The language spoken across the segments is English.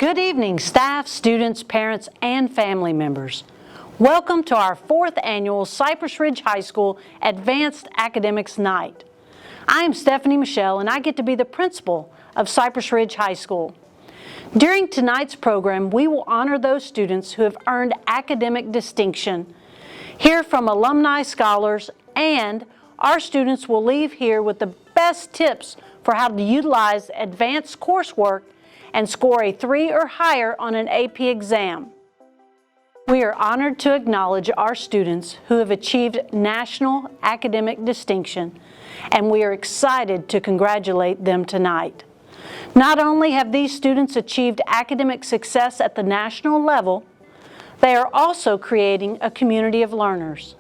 Good evening, staff, students, parents, and family members. Welcome to our 4th annual Cypress Ridge High School Advanced Academics Night. I am Stephanie Michelle, and I get to be the principal of Cypress Ridge High School. During tonight's program, we will honor those students who have earned academic distinction, hear from alumni scholars, and our students will leave here with the best tips for how to utilize advanced coursework and score a 3 or higher on an AP exam. We are honored to acknowledge our students who have achieved national academic distinction, and we are excited to congratulate them tonight. Not only have these students achieved academic success at the national level, they are also creating a community of learners.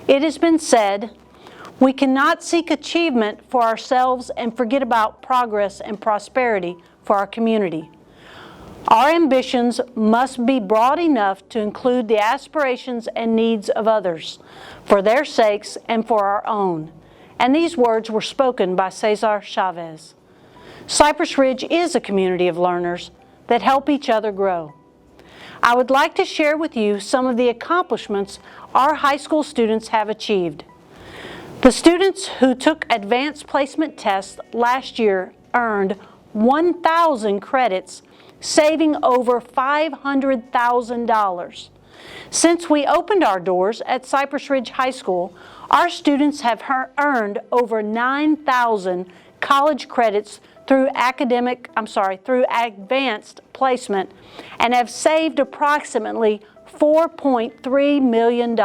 It has been said, we cannot seek achievement for ourselves and forget about progress and prosperity for our community. Our ambitions must be broad enough to include the aspirations and needs of others, for their sakes and for our own. And these words were spoken by Cesar Chavez. Cypress Ridge is a community of learners that help each other grow. I would like to share with you some of the accomplishments our high school students have achieved. The students who took advanced placement tests last year earned 1,000 credits, saving over $500,000. Since we opened our doors at Cypress Ridge High School, our students have earned over 9,000 college credits through advanced placement and have saved approximately $4.3 million.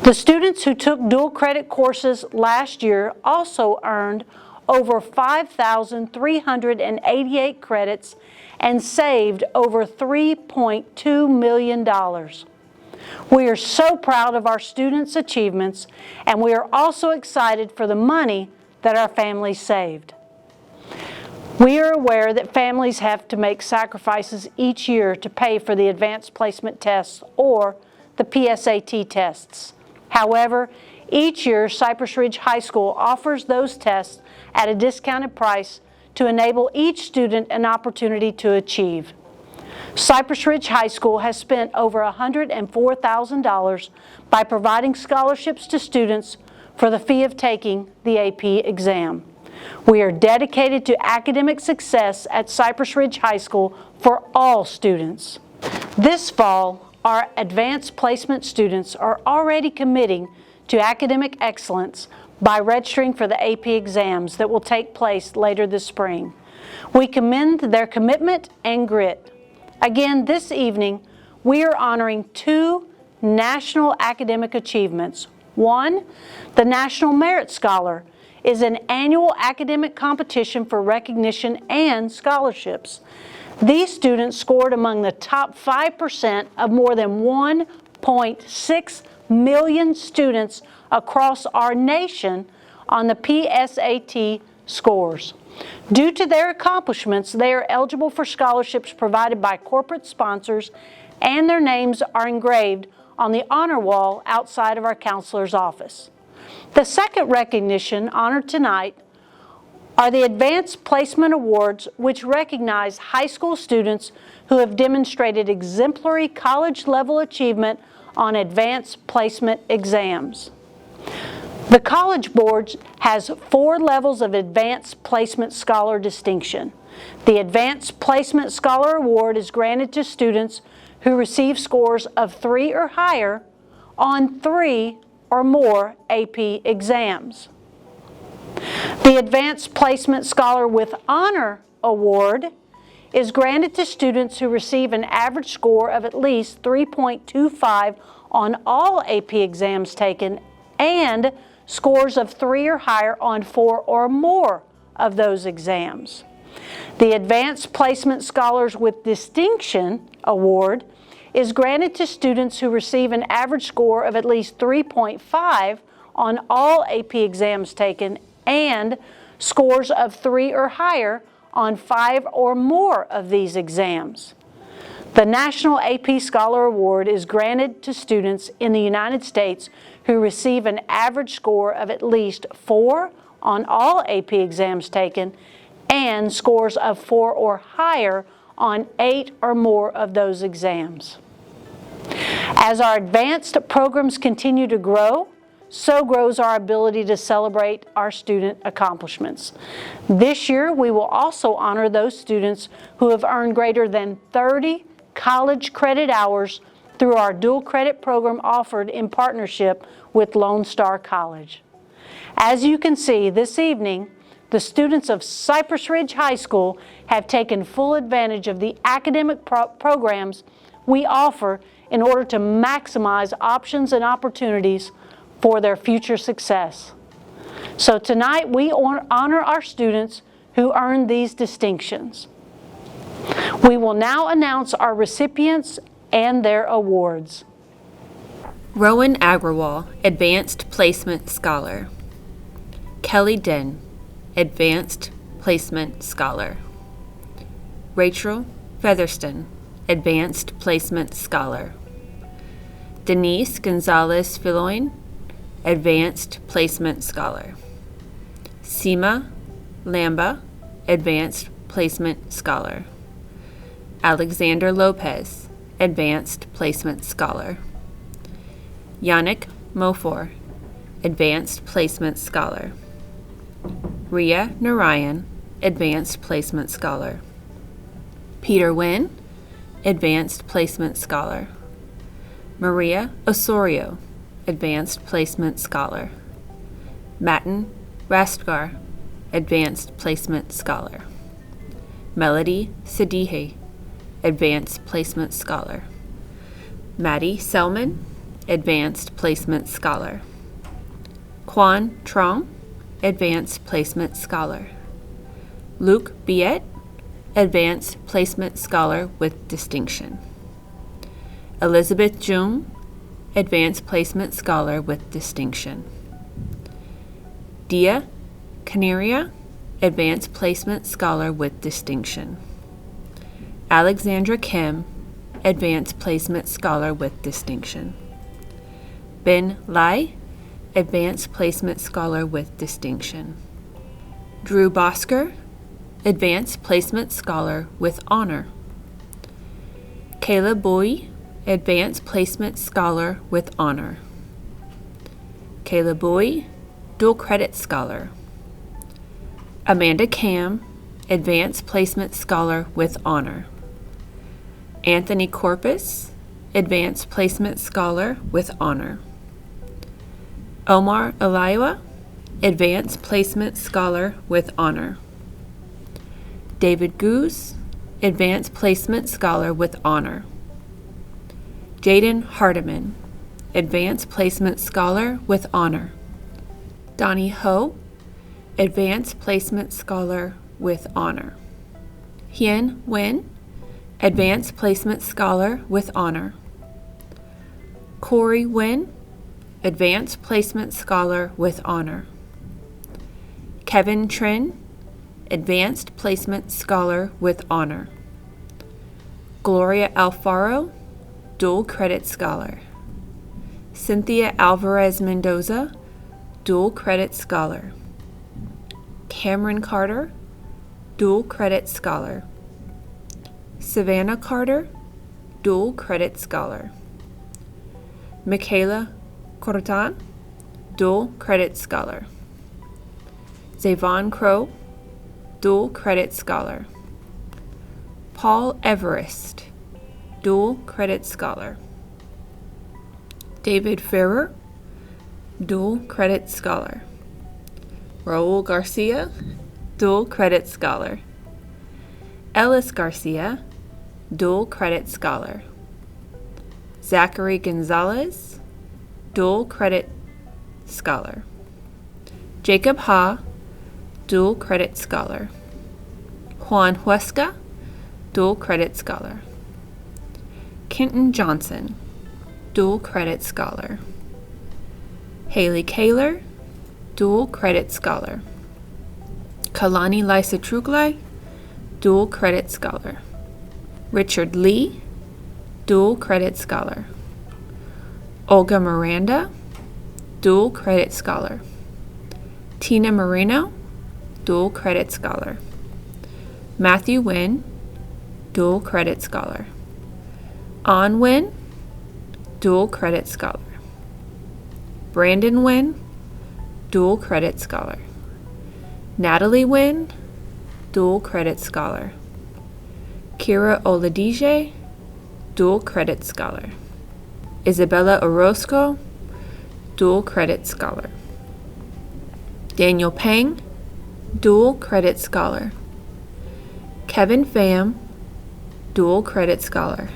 The students who took dual credit courses last year also earned over 5,388 credits and saved over $3.2 million. We are so proud of our students' achievements, and we are also excited for the money that our families saved. We are aware that families have to make sacrifices each year to pay for the advanced placement tests or the PSAT tests. However, each year Cypress Ridge High School offers those tests at a discounted price to enable each student an opportunity to achieve. Cypress Ridge High School has spent over $104,000 by providing scholarships to students for the fee of taking the AP exam. We are dedicated to academic success at Cypress Ridge High School for all students. This fall, our advanced placement students are already committing to academic excellence by registering for the AP exams that will take place later this spring. We commend their commitment and grit. Again, this evening, we are honoring 2 national academic achievements. One, the National Merit Scholar is an annual academic competition for recognition and scholarships. These students scored among the top 5% of more than 1.6 million students across our nation on the PSAT scores. Due to their accomplishments, they are eligible for scholarships provided by corporate sponsors, and their names are engraved on the honor wall outside of our counselor's office. The second recognition honored tonight are the Advanced Placement Awards, which recognize high school students who have demonstrated exemplary college-level achievement on advanced placement exams. The College Board has 4 levels of Advanced Placement Scholar distinction. The Advanced Placement Scholar Award is granted to students who receive scores of 3 or higher on 3 or more AP exams. The Advanced Placement Scholar with Honor Award is granted to students who receive an average score of at least 3.25 on all AP exams taken and scores of 3 or higher on 4 or more of those exams. The Advanced Placement Scholars with Distinction Award is granted to students who receive an average score of at least 3.5 on all AP exams taken and scores of 3 or higher on 5 or more of these exams. The National AP Scholar Award is granted to students in the United States who receive an average score of at least 4 on all AP exams taken and scores of 4 or higher on 8 or more of those exams. As our advanced programs continue to grow, so grows our ability to celebrate our student accomplishments. This year, we will also honor those students who have earned greater than 30 college credit hours through our dual credit program offered in partnership with Lone Star College. As you can see this evening, the students of Cypress Ridge High School have taken full advantage of the academic programs we offer in order to maximize options and opportunities for their future success. So tonight we honor our students who earned these distinctions. We will now announce our recipients and their awards. Rowan Agrawal, Advanced Placement Scholar. Kelly Den, Advanced Placement Scholar. Rachel Featherston, Advanced Placement Scholar. Denise Gonzalez Filoin, Advanced Placement Scholar. Seema Lamba, Advanced Placement Scholar. Alexander Lopez, Advanced Placement Scholar. Yannick Mofor, Advanced Placement Scholar. Ria Narayan, Advanced Placement Scholar. Peter Wynn, Advanced Placement Scholar. Maria Osorio, Advanced Placement Scholar. Matin Rastgar, Advanced Placement Scholar. Melody Sadihe, Advanced Placement Scholar. Maddie Selman, Advanced Placement Scholar. Quan Trong, Advanced Placement Scholar. Luke Biet, Advanced Placement Scholar with Distinction. Elizabeth Jung, Advanced Placement Scholar with Distinction. Dia Canaria, Advanced Placement Scholar with Distinction. Alexandra Kim, Advanced Placement Scholar with Distinction. Ben Lai, Advanced Placement Scholar with Distinction. Drew Bosker, Advanced Placement Scholar with Honor. Kayla Bowie, Advanced Placement Scholar with Honor. Kayla Bowie, Dual Credit Scholar. Amanda Cam, Advanced Placement Scholar with Honor. Anthony Corpus, Advanced Placement Scholar with Honor. Omar Eliwa, Advanced Placement Scholar with Honor. David Goose, Advanced Placement Scholar with Honor. Jaden Hardiman, Advanced Placement Scholar with Honor. Donnie Ho, Advanced Placement Scholar with Honor. Hien Nguyen, Advanced Placement Scholar with Honor. Corey Nguyen, Advanced Placement Scholar with Honor. Kevin Trin, Advanced Placement Scholar with Honor. Gloria Alfaro, Dual Credit Scholar. Cynthia Alvarez Mendoza, Dual Credit Scholar. Cameron Carter, Dual Credit Scholar. Savannah Carter, Dual Credit Scholar. Michaela Cortan, Dual Credit Scholar. Zavon Crow, Dual Credit Scholar. Paul Everest, Dual Credit Scholar. David Ferrer, Dual Credit Scholar. Raul Garcia, Dual Credit Scholar. Ellis Garcia, Dual Credit Scholar. Zachary Gonzalez, Dual Credit Scholar. Jacob Ha, Dual Credit Scholar. Juan Huesca, Dual Credit Scholar. Kenton Johnson, Dual Credit Scholar. Haley Kaler, Dual Credit Scholar. Kalani Lysa Truglai, Dual Credit Scholar. Richard Lee, Dual Credit Scholar. Olga Miranda, Dual Credit Scholar. Tina Moreno, Dual Credit Scholar. Matthew Wynn, Dual Credit Scholar. An Wynn, Dual Credit Scholar. Brandon Wynn, Dual Credit Scholar. Natalie Wynn, Dual Credit Scholar. Kira Oladije, Dual Credit Scholar. Isabella Orozco, Dual Credit Scholar. Daniel Peng, Dual Credit Scholar. Kevin Pham, Dual Credit Scholar.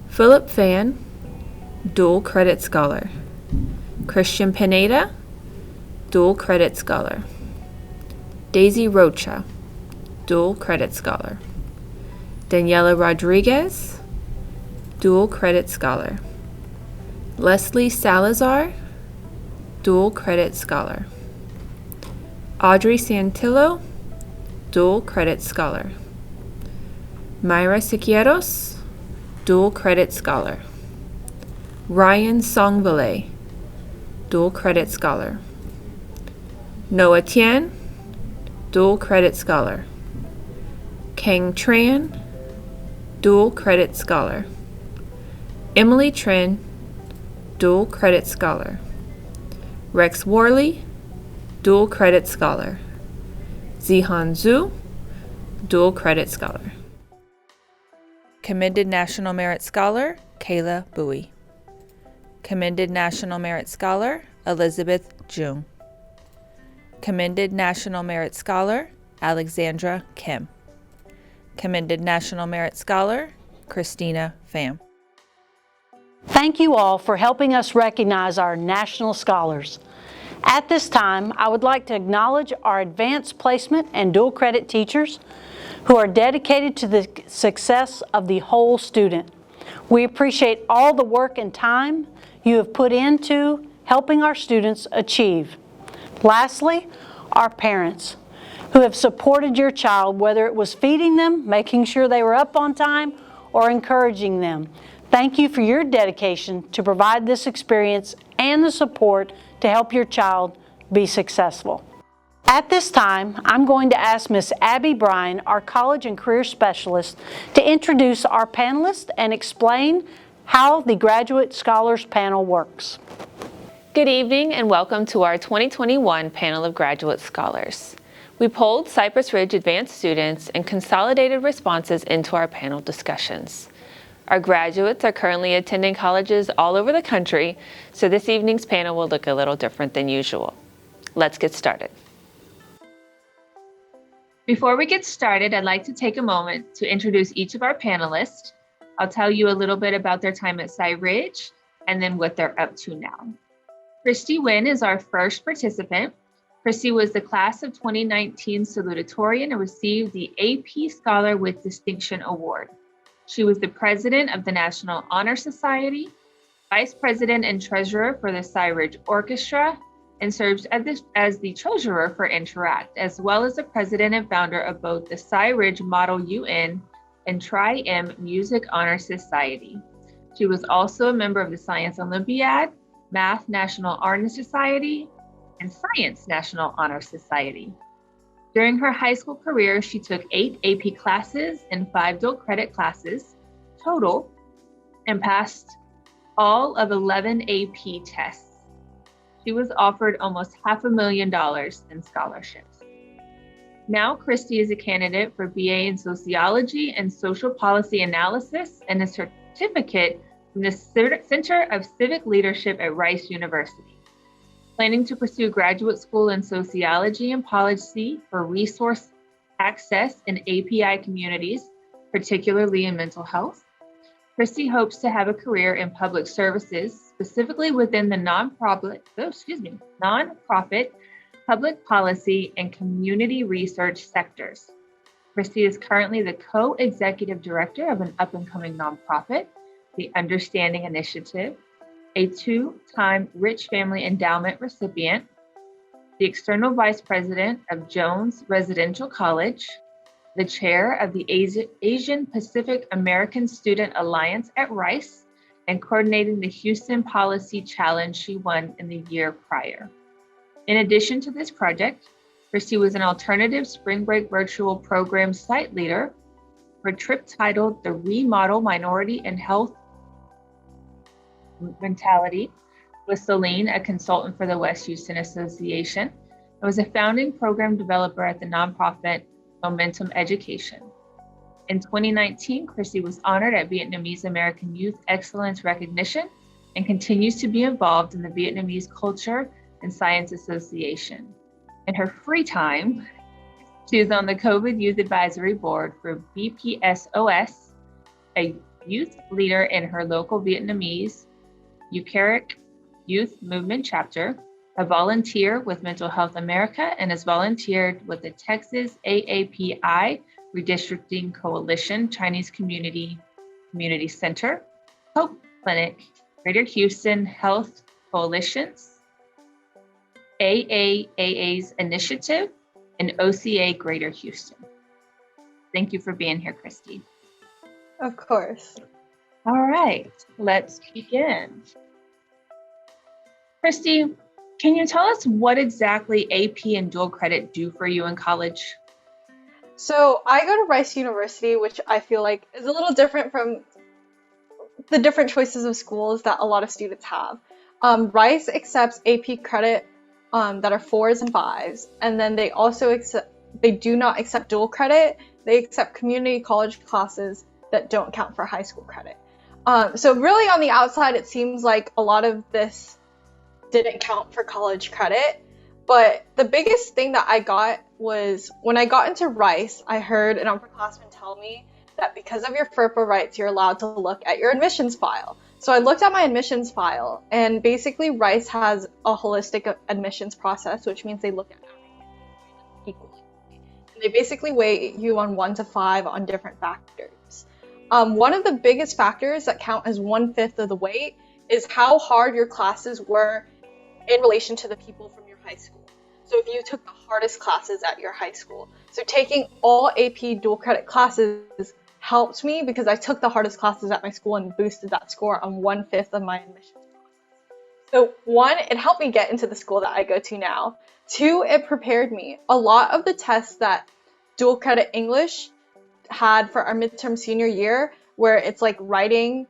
Philip Fan, Dual Credit Scholar. Christian Pineda, Dual Credit Scholar. Daisy Rocha, Dual Credit Scholar. Daniela Rodriguez, Dual Credit Scholar. Leslie Salazar, Dual Credit Scholar. Audrey Santillo, Dual Credit Scholar. Myra Siqueiros, Dual Credit Scholar. Ryan Songvale, Dual Credit Scholar. Noah Tien, Dual Credit Scholar. Kang Tran, Dual Credit Scholar. Emily Trin, Dual Credit Scholar. Rex Worley, Dual Credit Scholar. Zihan Zhu, Dual Credit Scholar. Commended National Merit Scholar, Kayla Bowie. Commended National Merit Scholar, Elizabeth Jung. Commended National Merit Scholar, Alexandra Kim. Commended National Merit Scholar, Christina Pham. Thank you all for helping us recognize our national scholars. At this time, I would like to acknowledge our advanced placement and dual credit teachers who are dedicated to the success of the whole student. We appreciate all the work and time you have put into helping our students achieve. Lastly, our parents who have supported your child, whether it was feeding them, making sure they were up on time, or encouraging them. Thank you for your dedication to provide this experience and the support to help your child be successful. At this time, I'm going to ask Ms. Abby Bryan, our College and Career Specialist, to introduce our panelists and explain how the Graduate Scholars Panel works. Good evening and welcome to our 2021 panel of graduate scholars. We polled Cypress Ridge advanced students and consolidated responses into our panel discussions. Our graduates are currently attending colleges all over the country, so this evening's panel will look a little different than usual. Let's get started. Before we get started, I'd like to take a moment to introduce each of our panelists. I'll tell you a little bit about their time at Cy Ridge and then what they're up to now. Christie Wynn is our first participant. Christie was the class of 2019 salutatorian and received the AP Scholar with Distinction Award. She was the president of the National Honor Society, vice president and treasurer for the Cy Ridge Orchestra, and serves as the treasurer for Interact, as well as the president and founder of both the Cy Ridge Model UN and Tri-M Music Honor Society. She was also a member of the Science Olympiad, Math National Honor Society, and Science National Honor Society. During her high school career, she took 8 AP classes and 5 dual credit classes total and passed all of 11 AP tests. She was offered almost $500,000 in scholarships. Now, Christie is a candidate for BA in Sociology and Social Policy Analysis and a certificate from the Center of Civic Leadership at Rice University. Planning to pursue graduate school in sociology and policy for resource access in API communities, particularly in mental health. Christie hopes to have a career in public services, specifically within the nonprofit, public policy, and community research sectors. Christie is currently the co-executive director of an up-and-coming nonprofit, the Understanding Initiative, a 2-time Rich Family Endowment recipient, the external vice president of Jones Residential College, the chair of the Asian Pacific American Student Alliance at Rice, and coordinating the Houston Policy Challenge she won in the year prior. In addition to this project, Christie was an alternative spring break virtual program site leader for a trip titled The Remodel Minority and Health Mentality with Celine, a consultant for the West Houston Association. I was a founding program developer at the nonprofit Momentum Education. In 2019, Christie was honored at Vietnamese American Youth Excellence Recognition and continues to be involved in the Vietnamese Culture and Science Association. In her free time, she is on the COVID Youth Advisory Board for BPSOS, a youth leader in her local Vietnamese Eucharic Youth Movement chapter, a volunteer with Mental Health America, and has volunteered with the Texas AAPI Redistricting Coalition, Chinese Community Center, Hope Clinic, Greater Houston Health Coalitions, AAA's Initiative, and OCA Greater Houston. Thank you for being here, Christie. Of course. All right, let's begin. Christie, can you tell us what exactly AP and dual credit do for you in college? So I go to Rice University, which I feel like is a little different from the different choices of schools that a lot of students have. Rice accepts AP credit that are 4s and 5s, and then they do not accept dual credit. They accept community college classes that don't count for high school credit. So really on the outside, it seems like a lot of this didn't count for college credit. But the biggest thing that I got was when I got into Rice, I heard an upperclassman tell me that because of your FERPA rights, you're allowed to look at your admissions file. So I looked at my admissions file, and basically Rice has a holistic admissions process, which means they look at everything equally. And they basically weight you on 1 to 5 on different factors. One of the biggest factors that count as 1/5 of the weight is how hard your classes were in relation to the people from your high school. So if you took the hardest classes at your high school. So taking all AP dual credit classes helped me because I took the hardest classes at my school and boosted that score on 1/5 of my admissions process. So 1, it helped me get into the school that I go to now. 2, it prepared me. A lot of the tests that dual credit English had for our midterm senior year, where it's like writing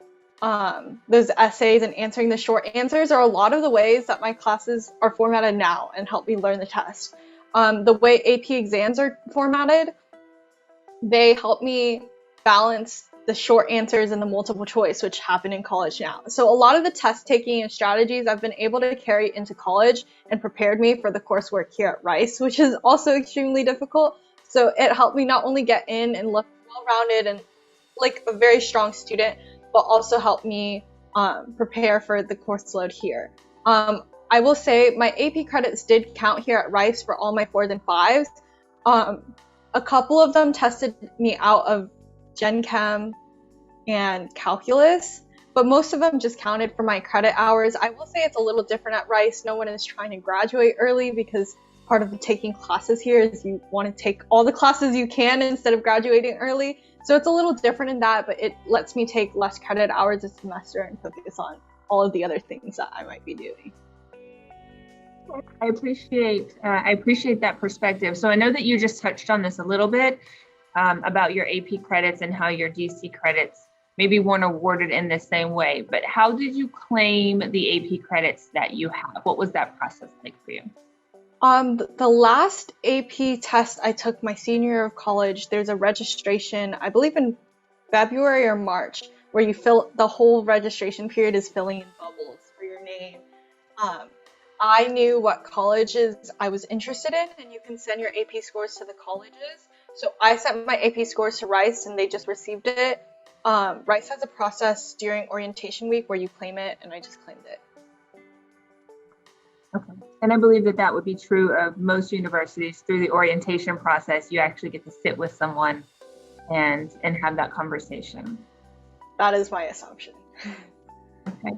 those essays and answering the short answers, are a lot of the ways that my classes are formatted now and help me learn the test. The way AP exams are formatted, they help me balance the short answers and the multiple choice, which happen in college now. So a lot of the test taking and strategies I've been able to carry into college and prepared me for the coursework here at Rice, which is also extremely difficult. So it helped me not only get in and look well-rounded and like a very strong student, but also helped me prepare for the course load here. I will say my AP credits did count here at Rice for all my 4s and 5s. A couple of them tested me out of Gen Chem and Calculus, but most of them just counted for my credit hours. I will say it's a little different at Rice. No one is trying to graduate early because part of the taking classes here is you want to take all the classes you can instead of graduating early. So it's a little different in that, but it lets me take less credit hours a semester and focus on all of the other things that I might be doing. I appreciate that perspective. So I know that you just touched on this a little bit about your AP credits and how your DC credits maybe weren't awarded in the same way, but how did you claim the AP credits that you have? What was that process like for you? The last AP test I took my senior year of college, there's a registration, I believe in February or March, where you fill the whole registration period is filling in bubbles for your name. I knew what colleges I was interested in, and you can send your AP scores to the colleges. So I sent my AP scores to Rice, and they just received it. Rice has a process during orientation week where you claim it, and I just claimed it. Okay. And I believe that that would be true of most universities. Through the orientation process, you actually get to sit with someone and have that conversation. That is my assumption. Okay.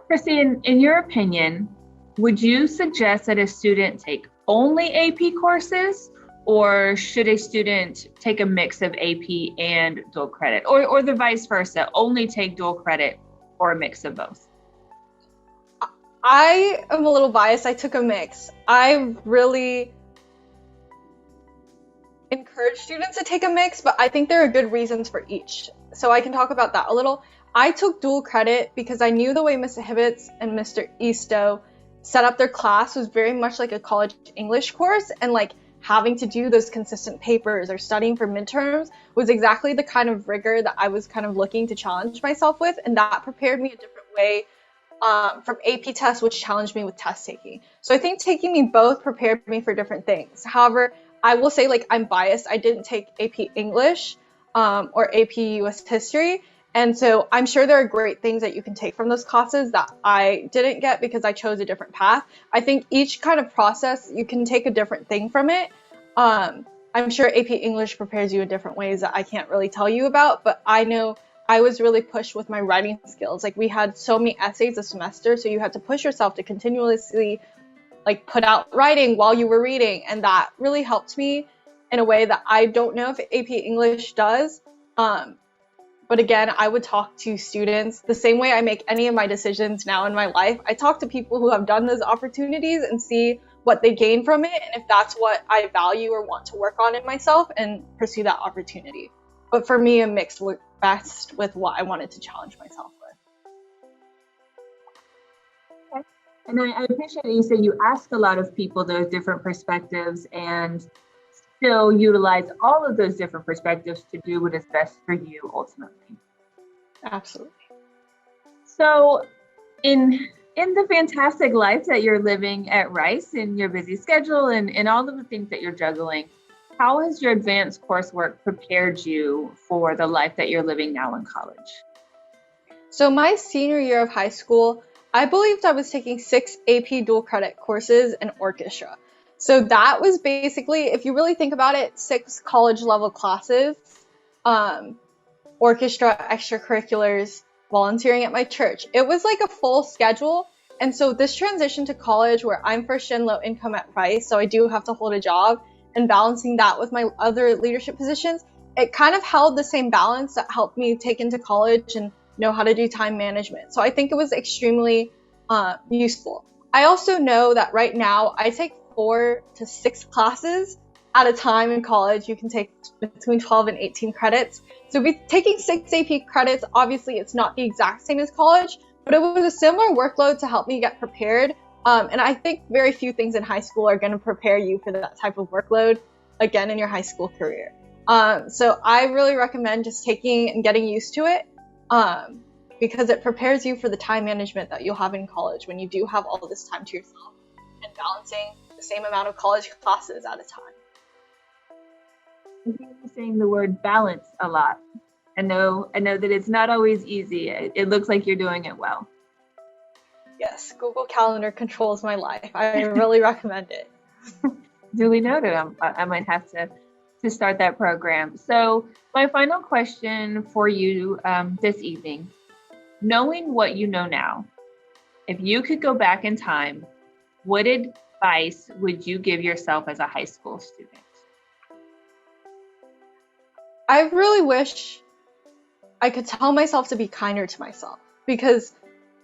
Christie, in your opinion, would you suggest that a student take only AP courses, or should a student take a mix of AP and dual credit, or the vice versa, only take dual credit or a mix of both? I am a little biased. I took a mix. I really encourage students to take a mix, but I think there are good reasons for each. So I can talk about that a little. I took dual credit because I knew the way Mr. Hibbets and Mr. Eastoe set up their class was very much like a college English course, and like having to do those consistent papers or studying for midterms was exactly the kind of rigor that I was kind of looking to challenge myself with, and that prepared me a different way from AP tests, which challenged me with test taking. So I think taking me both prepared me for different things. However, I will say, like, I'm biased. I didn't take AP English or AP US History. And so I'm sure there are great things that you can take from those classes that I didn't get because I chose a different path. I think each kind of process, you can take a different thing from it. I'm sure AP English prepares you in different ways that I can't really tell you about, but I know I was really pushed with my writing skills. Like, we had so many essays a semester, so you had to push yourself to continuously like put out writing while you were reading, and that really helped me in a way that I don't know if AP English does. But again, I would talk to students the same way I make any of my decisions now in my life. I talk to people who have done those opportunities and see what they gain from it, and if that's what I value or want to work on in myself, and pursue that opportunity. But for me, a mix worked best with what I wanted to challenge myself with. Okay. And I appreciate that you said you asked a lot of people those different perspectives and still utilize all of those different perspectives to do what is best for you ultimately. Absolutely. So in the fantastic life that you're living at Rice, in your busy schedule and all of the things that you're juggling, how has your advanced coursework prepared you for the life that you're living now in college? So my senior year of high school, I believed I was taking 6 AP dual credit courses in orchestra. So that was basically, if you really think about it, 6 college level classes, orchestra, extracurriculars, volunteering at my church. It was like a full schedule. And so this transition to college, where I'm first gen low income at Rice, so I do have to hold a job, and balancing that with my other leadership positions, it kind of held the same balance that helped me take into college and know how to do time management. So I think it was extremely useful. I also know that right now I take 4 to 6 classes at a time in college. You can take between 12 and 18 credits. So taking 6 AP credits, obviously it's not the exact same as college, but it was a similar workload to help me get prepared. And I think very few things in high school are going to prepare you for that type of workload, again, in your high school career. So I really recommend just taking and getting used to it, because it prepares you for the time management that you'll have in college when you do have all this time to yourself and balancing the same amount of college classes at a time. I hear you saying the word balance a lot. I know that it's not always easy. It looks like you're doing it well. Yes, Google Calendar controls my life. I really recommend it. Duly noted. I might have to start that program. So my final question for you this evening, knowing what you know now, if you could go back in time, what advice would you give yourself as a high school student? I really wish I could tell myself to be kinder to myself, because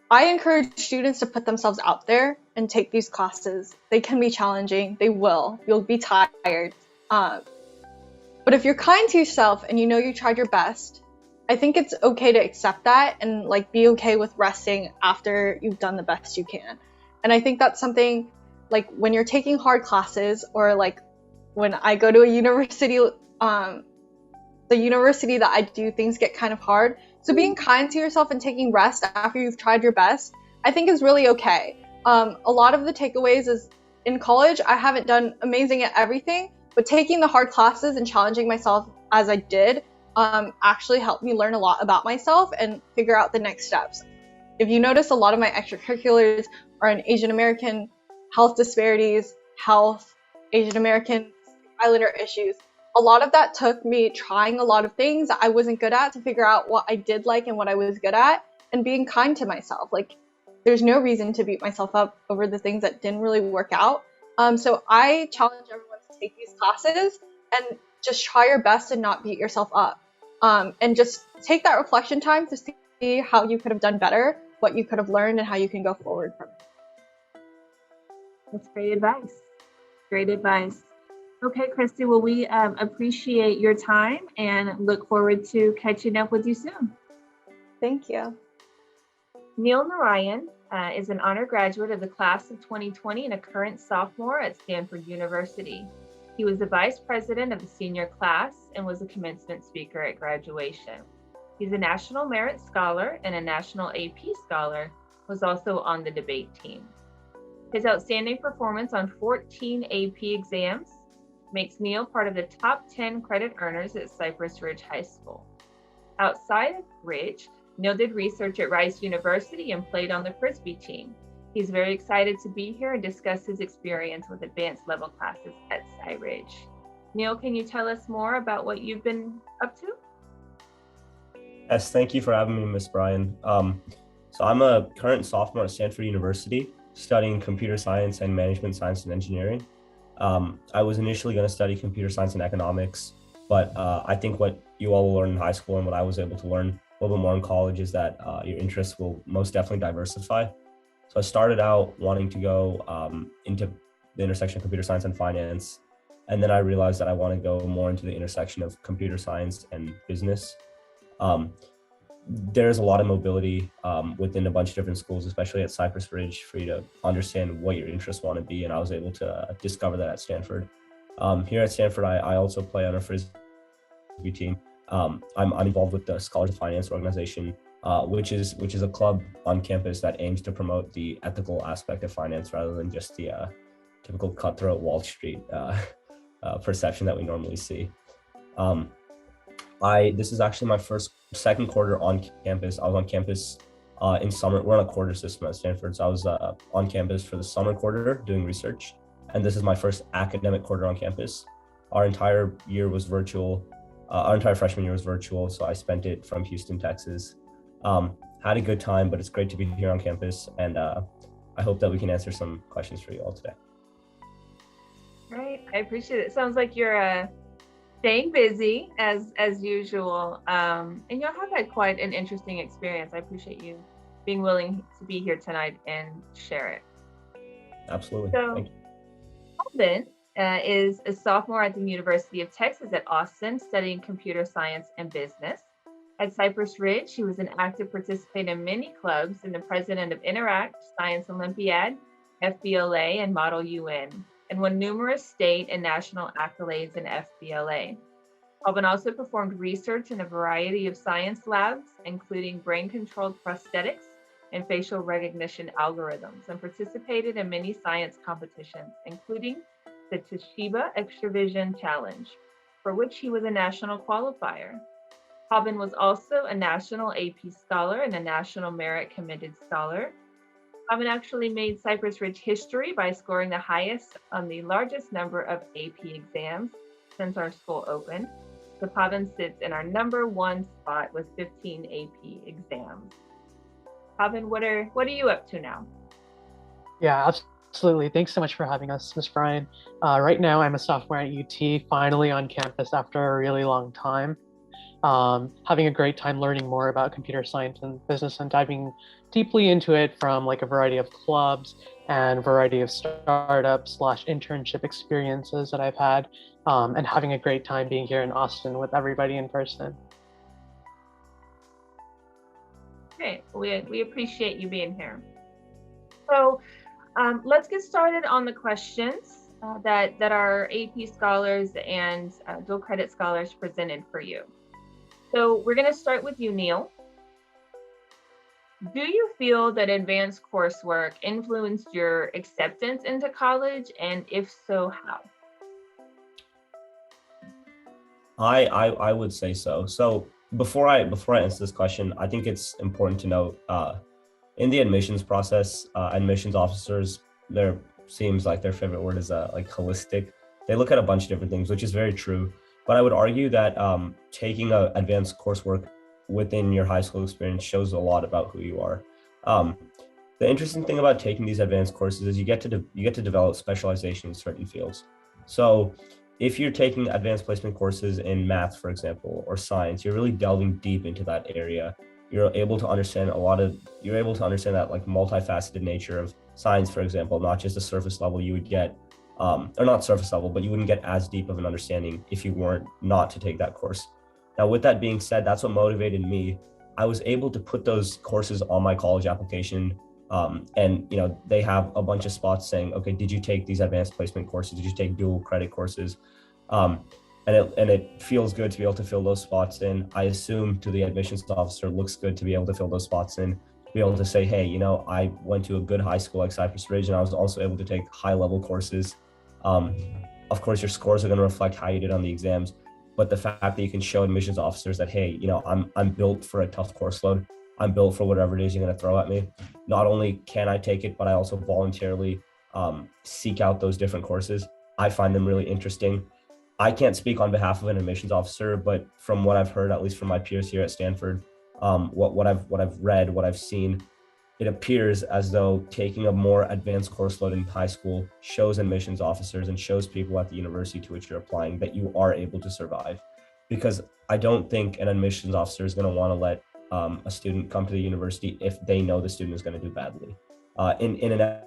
I encourage students to put themselves out there and take these classes. They can be challenging. They will. You'll be tired. But if you're kind to yourself and you know you tried your best, I think it's okay to accept that and like be okay with resting after you've done the best you can. And I think that's something, like when you're taking hard classes, or like when I go to a university, the university that I do, things get kind of hard. So being kind to yourself and taking rest after you've tried your best, I think is really okay. A lot of the takeaways is, in college, I haven't done amazing at everything, but taking the hard classes and challenging myself as I did actually helped me learn a lot about myself and figure out the next steps. If you notice, a lot of my extracurriculars are in Asian American health disparities, health, Asian American Islander issues. A lot of that took me trying a lot of things that I wasn't good at to figure out what I did like and what I was good at, and being kind to myself. Like, there's no reason to beat myself up over the things that didn't really work out. So I challenge everyone to take these classes and just try your best and not beat yourself up. And just take that reflection time to see how you could have done better, what you could have learned, and how you can go forward from it. That's great advice. Great advice. Okay, Christy, well, we appreciate your time and look forward to catching up with you soon. Thank you. Neilnarayan is an honor graduate of the class of 2020 and a current sophomore at Stanford University. He was the vice president of the senior class and was a commencement speaker at graduation. He's a National Merit Scholar and a National AP Scholar, was also on the debate team. His outstanding performance on 14 AP exams makes Neil part of the top 10 credit earners at Cypress Ridge High School. Outside of Ridge, Neil did research at Rice University and played on the Frisbee team. He's very excited to be here and discuss his experience with advanced level classes at Cy Ridge. Neil, can you tell us more about what you've been up to? Yes, thank you for having me, Ms. Bryan. So I'm a current sophomore at Stanford University, studying computer science and management science and engineering. I was initially going to study computer science and economics, but I think what you all will learn in high school and what I was able to learn a little bit more in college is that your interests will most definitely diversify. So I started out wanting to go into the intersection of computer science and finance, and then I realized that I want to go more into the intersection of computer science and business. There's a lot of mobility within a bunch of different schools, especially at Cypress Ridge, for you to understand what your interests want to be. And I was able to discover that at Stanford. Here at Stanford, I also play on a Frisbee team. I'm involved with the Scholars of Finance organization, which is a club on campus that aims to promote the ethical aspect of finance rather than just the typical cutthroat Wall Street perception that we normally see. This is actually my second quarter on campus. I was on campus in summer. We're on a quarter system at Stanford, so I was on campus for the summer quarter doing research, and this is my first academic quarter on campus. Our entire year was virtual. Our entire freshman year was virtual, so I spent it from Houston, Texas. Had a good time, but it's great to be here on campus, and I hope that we can answer some questions for you all today. Great, I appreciate it. Sounds like you're staying busy as usual, and you'll have had quite an interesting experience. I appreciate you being willing to be here tonight and share it. Absolutely. So, thank you. Alvin is a sophomore at the University of Texas at Austin, studying computer science and business. At Cypress Ridge, he was an active participant in many clubs and the president of Interact, Science Olympiad, FBLA, and Model UN, and won numerous state and national accolades in FBLA. Alvin also performed research in a variety of science labs, including brain-controlled prosthetics and facial recognition algorithms, and participated in many science competitions, including the Toshiba Extravision Challenge, for which he was a national qualifier. Alvin was also a National AP Scholar and a National Merit Commended Scholar. Alvin actually made Cypress Ridge history by scoring the highest on the largest number of AP exams since our school opened. So Pavan sits in our number one spot with 15 AP exams. Pavan, what are you up to now? Yeah, absolutely. Thanks so much for having us, Ms. Bryan. Right now, I'm a sophomore at UT, finally on campus after a really long time. Having a great time learning more about computer science and business and diving deeply into it from like a variety of clubs and variety of startup/internship experiences that I've had, and having a great time being here in Austin with everybody in person. Great, we appreciate you being here. So let's get started on the questions that our AP scholars and dual credit scholars presented for you. So we're going to start with you, Neil. Do you feel that advanced coursework influenced your acceptance into college, and if so, how? I would say so. So before I answer this question, I think it's important to note in the admissions process, admissions officers, there seems like their favorite word is like holistic. They look at a bunch of different things, which is very true. But I would argue that taking advanced coursework within your high school experience shows a lot about who you are. The interesting thing about taking these advanced courses is you get to develop specialization in certain fields. So if you're taking advanced placement courses in math, for example, or science, you're really delving deep into that area. You're able to understand that like multifaceted nature of science, for example, not just the surface level you would get or not surface level, but you wouldn't get as deep of an understanding if you weren't not to take that course. Now, with that being said, that's what motivated me. I was able to put those courses on my college application. And they have a bunch of spots saying, okay, did you take these advanced placement courses? Did you take dual credit courses? And it feels good to be able to fill those spots in. I assume to the admissions officer, it looks good to be able to fill those spots in, be able to say, hey, I went to a good high school like Cypress Ridge, and I was also able to take high level courses. Of course, your scores are going to reflect how you did on the exams, but the fact that you can show admissions officers that, hey, I'm built for a tough course load. I'm built for whatever it is you're going to throw at me. Not only can I take it, but I also voluntarily seek out those different courses. I find them really interesting. I can't speak on behalf of an admissions officer, but from what I've heard, at least from my peers here at Stanford, what I've read, what I've seen, it appears as though taking a more advanced course load in high school shows admissions officers and shows people at the university to which you're applying that you are able to survive. Because I don't think an admissions officer is going to want to let a student come to the university if they know the student is going to do badly in an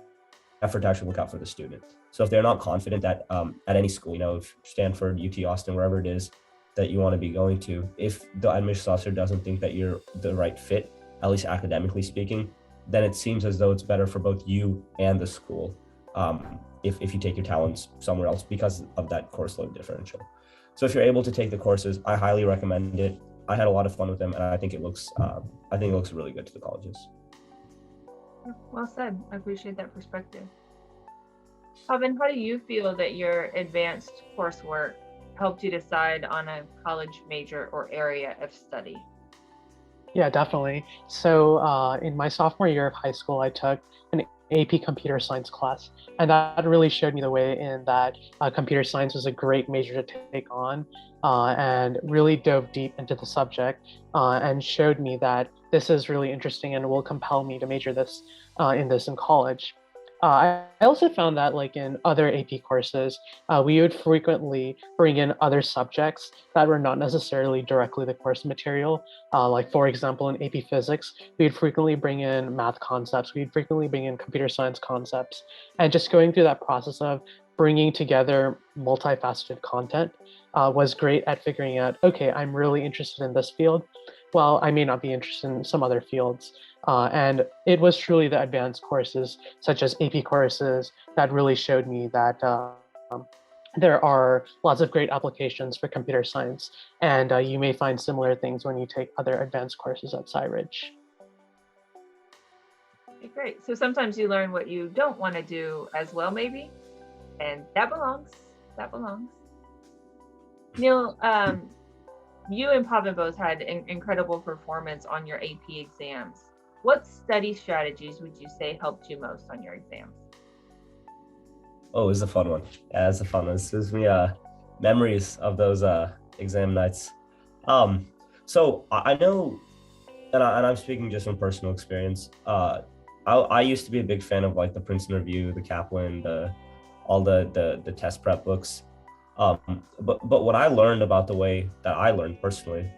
effort to actually look out for the student. So if they're not confident that at any school, if Stanford, UT Austin, wherever it is that you want to be going to, if the admissions officer doesn't think that you're the right fit, at least academically speaking, then it seems as though it's better for both you and the school if you take your talents somewhere else because of that course load differential. So if you're able to take the courses, I highly recommend it. I had a lot of fun with them, and I think it looks really good to the colleges. Well said. I appreciate that perspective. Pavan, how do you feel that your advanced coursework helped you decide on a college major or area of study? Yeah, definitely. So in my sophomore year of high school, I took an AP computer science class, and that really showed me the way in that computer science was a great major to take on, and really dove deep into the subject and showed me that this is really interesting and will compel me to major in this in college. I also found that like in other AP courses, we would frequently bring in other subjects that were not necessarily directly the course material. Like for example, in AP physics, we'd frequently bring in math concepts, we'd frequently bring in computer science concepts, and just going through that process of bringing together multifaceted content was great at figuring out, okay, I'm really interested in this field. Well, I may not be interested in some other fields. And it was truly the advanced courses, such as AP courses, that really showed me that there are lots of great applications for computer science. And you may find similar things when you take other advanced courses at Ridge. Okay, great. So sometimes you learn what you don't want to do as well, maybe, and that belongs. Neil, you and Pavan both had incredible performance on your AP exams. What study strategies would you say helped you most on your exams? Oh, it was a fun one. Yeah, it's a fun one. This gives me memories of those exam nights. So I know, and I'm speaking just from personal experience. I used to be a big fan of like the Princeton Review, the Kaplan, all the test prep books. But what I learned about the way that I learned personally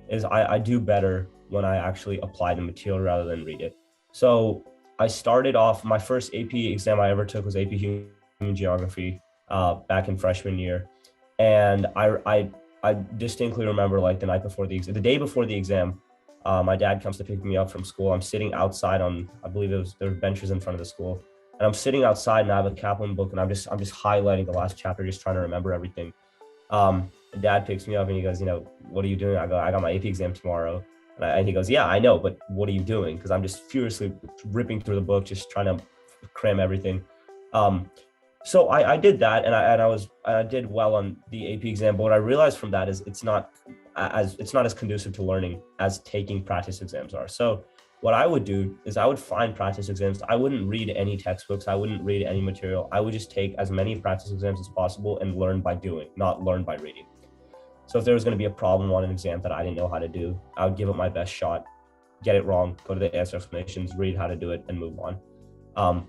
is I do better when I actually apply the material rather than read it. So I started off, my first AP exam I ever took was AP Human Geography back in freshman year. And I distinctly remember like the night before the day before the exam, my dad comes to pick me up from school. I'm sitting outside on, I believe there were benches in front of the school. And I'm sitting outside and I have a Kaplan book and I'm just highlighting the last chapter, just trying to remember everything. Dad picks me up and he goes, what are you doing? I go, I got my AP exam tomorrow. And he goes, yeah, I know, but what are you doing? Because I'm just furiously ripping through the book, just trying to cram everything. So I did that, and I did well on the AP exam. But what I realized from that is it's not as conducive to learning as taking practice exams are. So what I would do is I would find practice exams. I wouldn't read any textbooks. I wouldn't read any material. I would just take as many practice exams as possible and learn by doing, not learn by reading. So if there was going to be a problem on an exam that I didn't know how to do, I would give it my best shot, get it wrong, go to the answer explanations, read how to do it, and move on.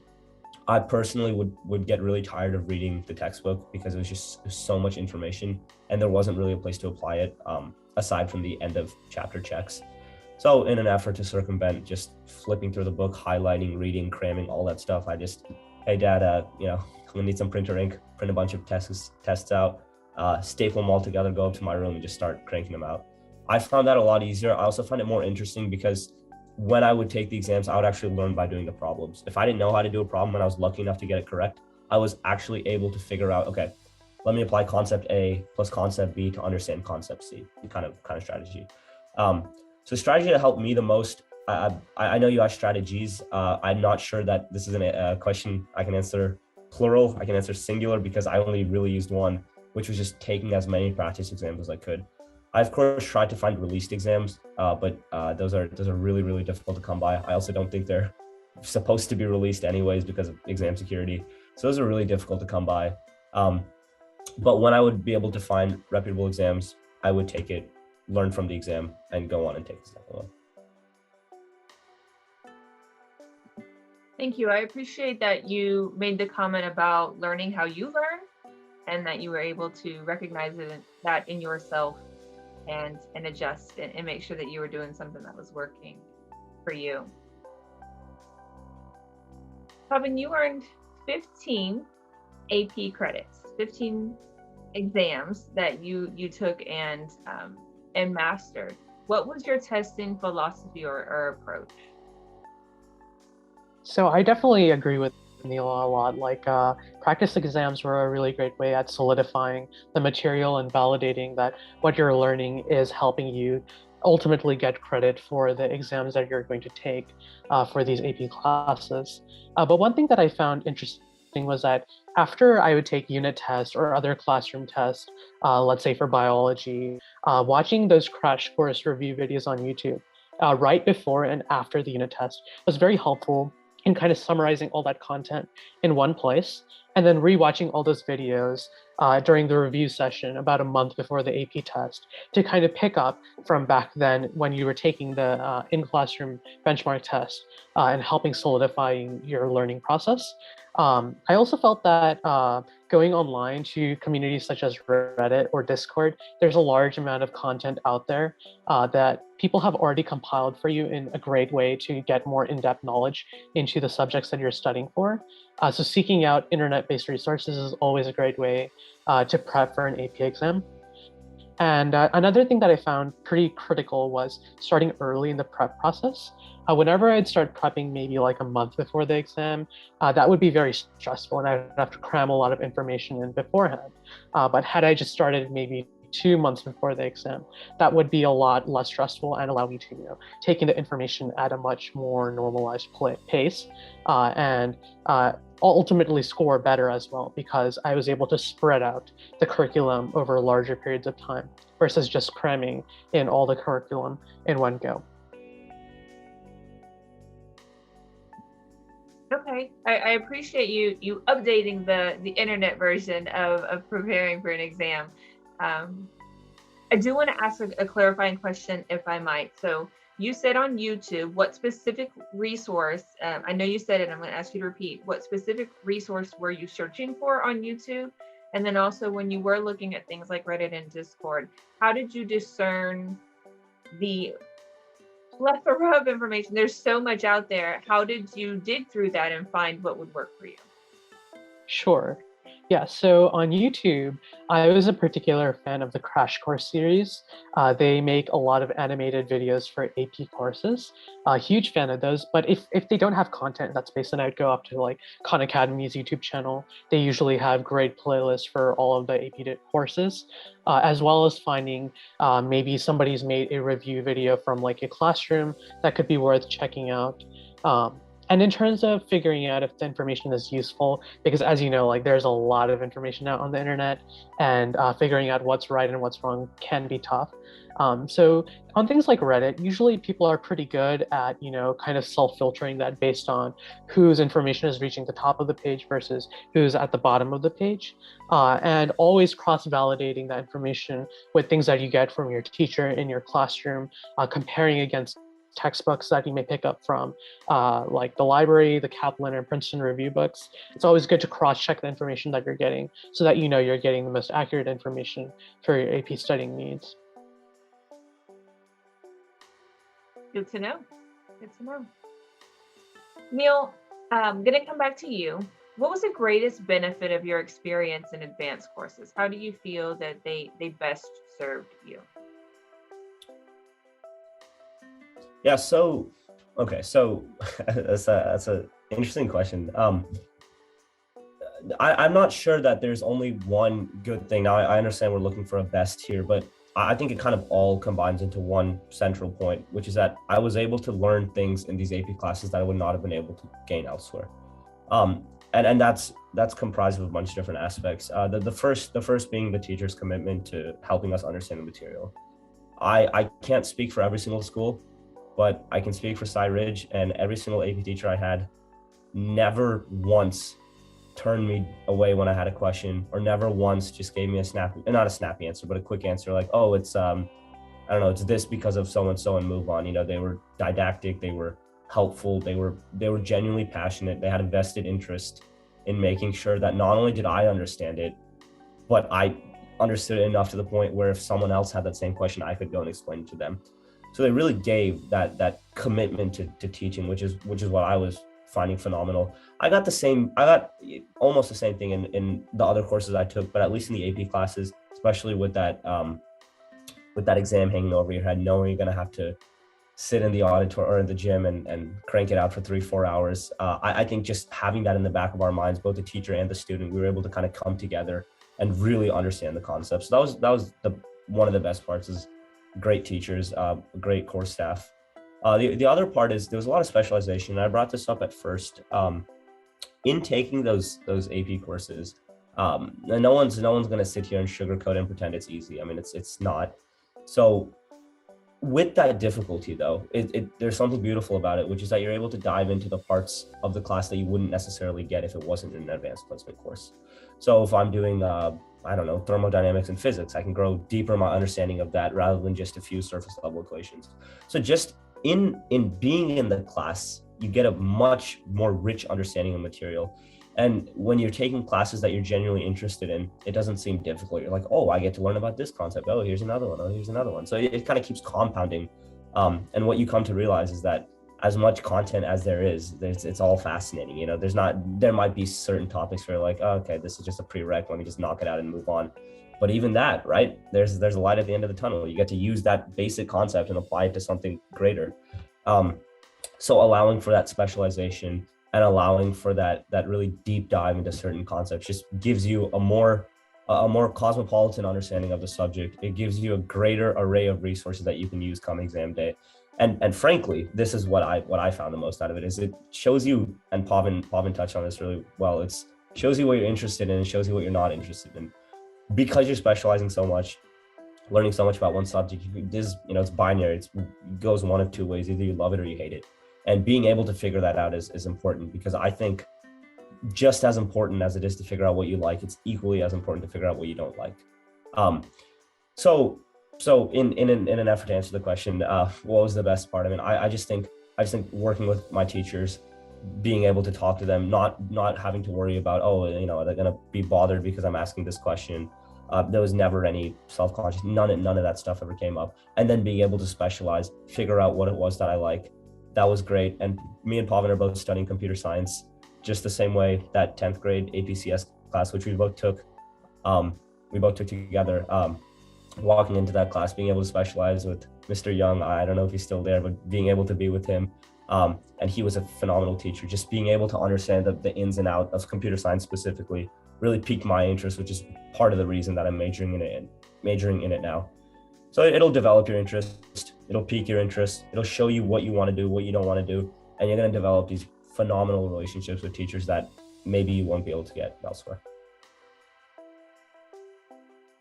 I personally would get really tired of reading the textbook because it was just so much information and there wasn't really a place to apply it aside from the end of chapter checks. So in an effort to circumvent just flipping through the book, highlighting, reading, cramming, all that stuff, hey Dad, gonna need some printer ink, print a bunch of tests out, staple them all together, go up to my room and just start cranking them out. I found that a lot easier. I also find it more interesting because when I would take the exams, I would actually learn by doing the problems. If I didn't know how to do a problem and I was lucky enough to get it correct, I was actually able to figure out, okay, let me apply concept A plus concept B to understand concept C, kind of strategy. So strategy that helped me the most, I know you asked strategies. I'm not sure that this is a question I can answer plural. I can answer singular because I only really used one, which was just taking as many practice exams as I could. I, of course, tried to find released exams, but those are really, really difficult to come by. I also don't think they're supposed to be released anyways because of exam security. So those are really difficult to come by. But when I would be able to find reputable exams, I would take it, learn from the exam, and go on and take the second one. Thank you. I appreciate that you made the comment about learning how you learn and that you were able to recognize that in yourself and adjust and make sure that you were doing something that was working for you. Robin, you earned 15 AP credits, 15 exams that you took and mastered. What was your testing philosophy or approach? So I definitely agree with Neil a lot. Like practice exams were a really great way at solidifying the material and validating that what you're learning is helping you ultimately get credit for the exams that you're going to take for these AP classes. But one thing that I found interesting was that after I would take unit tests or other classroom tests, let's say for biology, watching those crash course review videos on YouTube right before and after the unit test was very helpful in kind of summarizing all that content in one place, and then rewatching all those videos during the review session about a month before the AP test to kind of pick up from back then when you were taking the in-classroom benchmark test and helping solidifying your learning process. I also felt that going online to communities such as Reddit or Discord, there's a large amount of content out there that people have already compiled for you in a great way to get more in-depth knowledge into the subjects that you're studying for. So seeking out internet-based resources is always a great way to prep for an AP exam. And another thing that I found pretty critical was starting early in the prep process. Whenever I'd start prepping maybe like a month before the exam, that would be very stressful and I'd have to cram a lot of information in beforehand. But had I just started maybe 2 months before the exam, that would be a lot less stressful and allow me to, take in the information at a much more normalized pace and ultimately score better as well because I was able to spread out the curriculum over larger periods of time versus just cramming in all the curriculum in one go. Okay, I appreciate you updating the internet version of preparing for an exam. I do want to ask a clarifying question, if I might. So you said on YouTube, what specific resource, I know you said it, I'm going to ask you to repeat, what specific resource were you searching for on YouTube? And then also when you were looking at things like Reddit and Discord, how did you discern the plethora of information? There's so much out there. How did you dig through that and find what would work for you? Sure. Yeah, so on YouTube, I was a particular fan of the Crash Course series. They make a lot of animated videos for AP courses. A huge fan of those, but if they don't have content that's based, then I'd go up to like Khan Academy's YouTube channel. They usually have great playlists for all of the AP courses, as well as finding maybe somebody's made a review video from like a classroom that could be worth checking out. And in terms of figuring out if the information is useful, because as you know, like there's a lot of information out on the internet and figuring out what's right and what's wrong can be tough. So on things like Reddit, usually people are pretty good at, kind of self-filtering that based on whose information is reaching the top of the page versus who's at the bottom of the page. And always cross-validating that information with things that you get from your teacher in your classroom, comparing against textbooks that you may pick up from like the library, the Kaplan and Princeton review books. It's always good to cross-check the information that you're getting so that you're getting the most accurate information for your AP studying needs. Good to know. Good to know. Neil, I'm going to come back to you. What was the greatest benefit of your experience in advanced courses? How do you feel that they best served you? Yeah, so okay, so that's a interesting question. I'm not sure that there's only one good thing. Now, I understand we're looking for a best here, but I think it kind of all combines into one central point, which is that I was able to learn things in these AP classes that I would not have been able to gain elsewhere. Um, and that's comprised of a bunch of different aspects. The first being the teacher's commitment to helping us understand the material. I can't speak for every single school, but I can speak for Cy Ridge, and every single AP teacher I had never once turned me away when I had a question, or never once just gave me a not a snappy answer, but a quick answer like, oh, it's I don't know, it's this because of so and so, and move on. They were didactic, they were helpful, they were genuinely passionate. They had a vested interest in making sure that not only did I understand it, but I understood it enough to the point where if someone else had that same question, I could go and explain it to them. So they really gave that commitment to teaching, which is what I was finding phenomenal. I got almost the same thing in the other courses I took, but at least in the AP classes, especially with that exam hanging over your head, knowing you're going to have to sit in the auditorium or in the gym and crank it out for 3-4 hours. I think just having that in the back of our minds, both the teacher and the student, we were able to kind of come together and really understand the concepts. So that was the one of the best parts, is great teachers, great course staff. The other part is there was a lot of specialization. And I brought this up at first. In taking those AP courses, and no one's going to sit here and sugarcoat and pretend it's easy. I mean, it's not. So with that difficulty, though, there's something beautiful about it, which is that you're able to dive into the parts of the class that you wouldn't necessarily get if it wasn't an advanced placement course. So if I'm doing, I don't know, thermodynamics and physics, I can grow deeper in my understanding of that rather than just a few surface level equations. So just in being in the class, you get a much more rich understanding of material. And when you're taking classes that you're genuinely interested in, it doesn't seem difficult. You're like, oh, I get to learn about this concept. Oh, here's another one. Oh, here's another one. So it kind of keeps compounding. And what you come to realize is that as much content as there is, it's all fascinating. There might be certain topics where you're like, oh, okay, this is just a prereq. Let me just knock it out and move on. But even that, right? There's a light at the end of the tunnel. You get to use that basic concept and apply it to something greater. So allowing for that specialization and allowing for that really deep dive into certain concepts just gives you a more cosmopolitan understanding of the subject. It gives you a greater array of resources that you can use come exam day. And frankly, this is what I found the most out of it, is it shows you, and Pavin touched on this really well, it shows you what you're interested in and shows you what you're not interested in. Because you're specializing so much, learning so much about one subject, it's binary. It goes one of two ways: either you love it or you hate it. And being able to figure that out is important, because I think just as important as it is to figure out what you like, it's equally as important to figure out what you don't like. So in an effort to answer the question, what was the best part? I mean, I just think working with my teachers, being able to talk to them, not having to worry about, oh, they're going to be bothered because I'm asking this question. There was never any self-conscious, none of that stuff ever came up. And then being able to specialize, figure out what it was that I like, that was great. And me and Pavin are both studying computer science, just the same way that 10th grade APCS class, which we both took together. Walking into that class, being able to specialize with Mr. Young, I don't know if he's still there, but being able to be with him, and he was a phenomenal teacher. Just being able to understand the ins and outs of computer science specifically really piqued my interest, which is part of the reason that I'm majoring in it now. So it'll develop your interest, it'll pique your interest, it'll show you what you want to do, what you don't want to do, and you're going to develop these phenomenal relationships with teachers that maybe you won't be able to get elsewhere.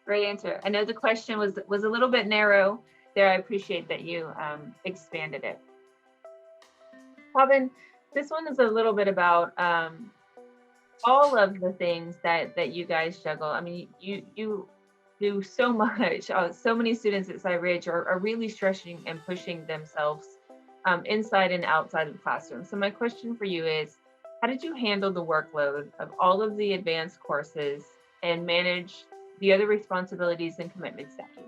Great answer. I know the question was a little bit narrow there. I appreciate that you expanded it. Pavin, this one is a little bit about all of the things that you guys juggle. I mean, you do so much. So many students at Cy Ridge are really stretching and pushing themselves inside and outside of the classroom. So my question for you is, how did you handle the workload of all of the advanced courses and manage the other responsibilities and commitments that you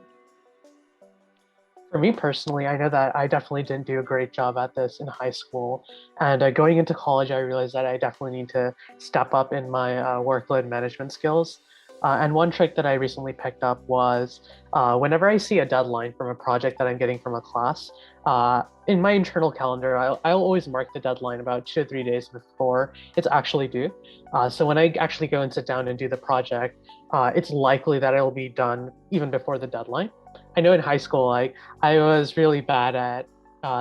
For me personally, I know that I definitely didn't do a great job at this in high school. And going into college, I realized that I definitely need to step up in my workload management skills. And one trick that I recently picked up was whenever I see a deadline from a project that I'm getting from a class, in my internal calendar, I'll always mark the deadline about 2 to 3 days before it's actually due. So when I actually go and sit down and do the project, it's likely that it'll be done even before the deadline. I know in high school, I was really bad at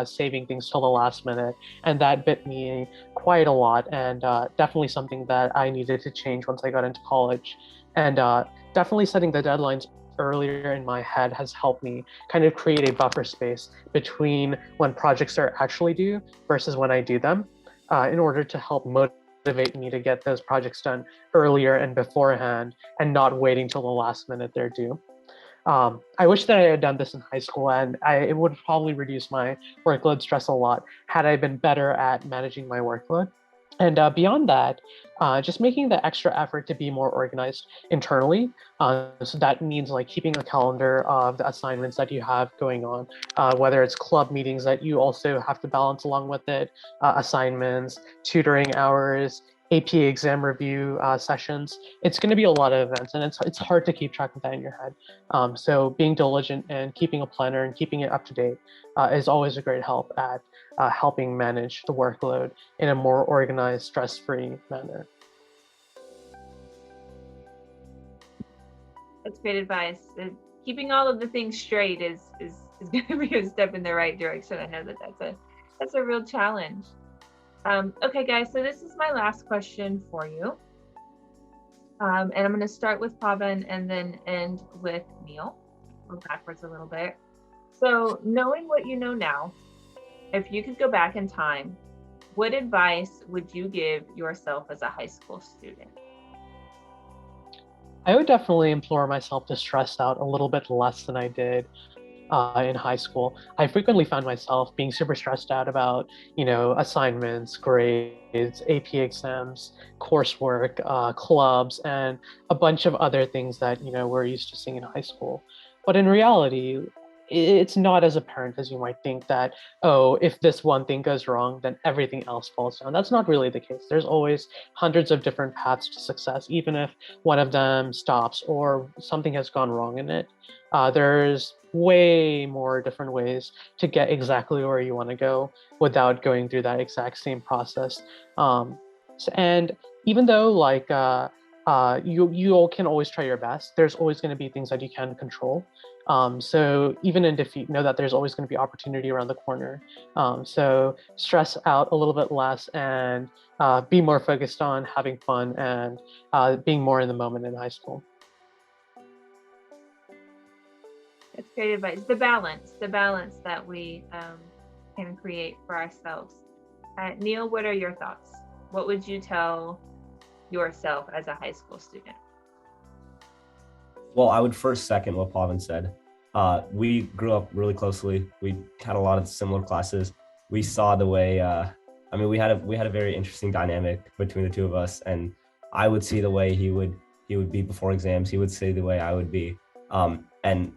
saving things till the last minute, and that bit me quite a lot, and definitely something that I needed to change once I got into college. And definitely setting the deadlines earlier in my head has helped me kind of create a buffer space between when projects are actually due versus when I do them, in order to help motivate me to get those projects done earlier and beforehand and not waiting till the last minute they're due. I wish that I had done this in high school, and it would probably reduce my workload stress a lot had I been better at managing my workload. And beyond that, just making the extra effort to be more organized internally. So that means like keeping a calendar of the assignments that you have going on, whether it's club meetings that you also have to balance along with it, assignments, tutoring hours, AP exam review sessions. It's going to be a lot of events, and it's hard to keep track of that in your head. So being diligent and keeping a planner and keeping it up to date is always a great help at helping manage the workload in a more organized, stress-free manner. That's great advice. Keeping all of the things straight is going to be a step in the right direction. I know that that's a real challenge. Okay, guys, so this is my last question for you. And I'm going to start with Pavan and then end with Neil. Go backwards a little bit. So knowing what you know now, if you could go back in time, what advice would you give yourself as a high school student? I would definitely implore myself to stress out a little bit less than I did in high school. I frequently found myself being super stressed out about, assignments, grades, AP exams, coursework, clubs, and a bunch of other things that, we're used to seeing in high school. But in reality, it's not as apparent as you might think that, oh, if this one thing goes wrong, then everything else falls down. That's not really the case. There's always hundreds of different paths to success, even if one of them stops or something has gone wrong in it. There's way more different ways to get exactly where you want to go without going through that exact same process. And even though you all can always try your best, there's always going to be things that you can control. So even in defeat, know that there's always going to be opportunity around the corner. So stress out a little bit less and be more focused on having fun and being more in the moment in high school. That's great advice. The balance that we can create for ourselves. Neil, what are your thoughts? What would you tell yourself as a high school student? Well, I would first second what Pavan said. We grew up really closely. We had a lot of similar classes. We saw the way, we had a very interesting dynamic between the two of us, and I would see the way he would be before exams. He would say the way I would be, and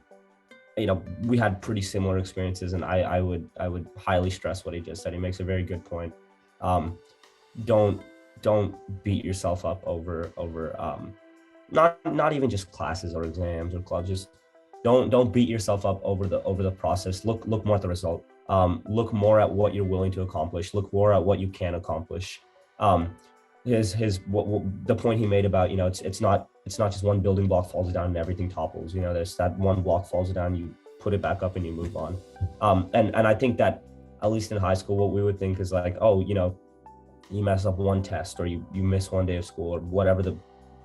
we had pretty similar experiences. And I would highly stress what he just said. He makes a very good point. Don't beat yourself up over not even just classes or exams or clubs. Just don't beat yourself up over the process. Look more at the result. Look more at what you're willing to accomplish. Look more at what you can accomplish. The point he made about it's not just one building block falls down and everything topples. There's that one block falls down, you put it back up and you move on. And I think that at least in high school, what we would think is like, oh, you mess up one test or you miss one day of school or whatever the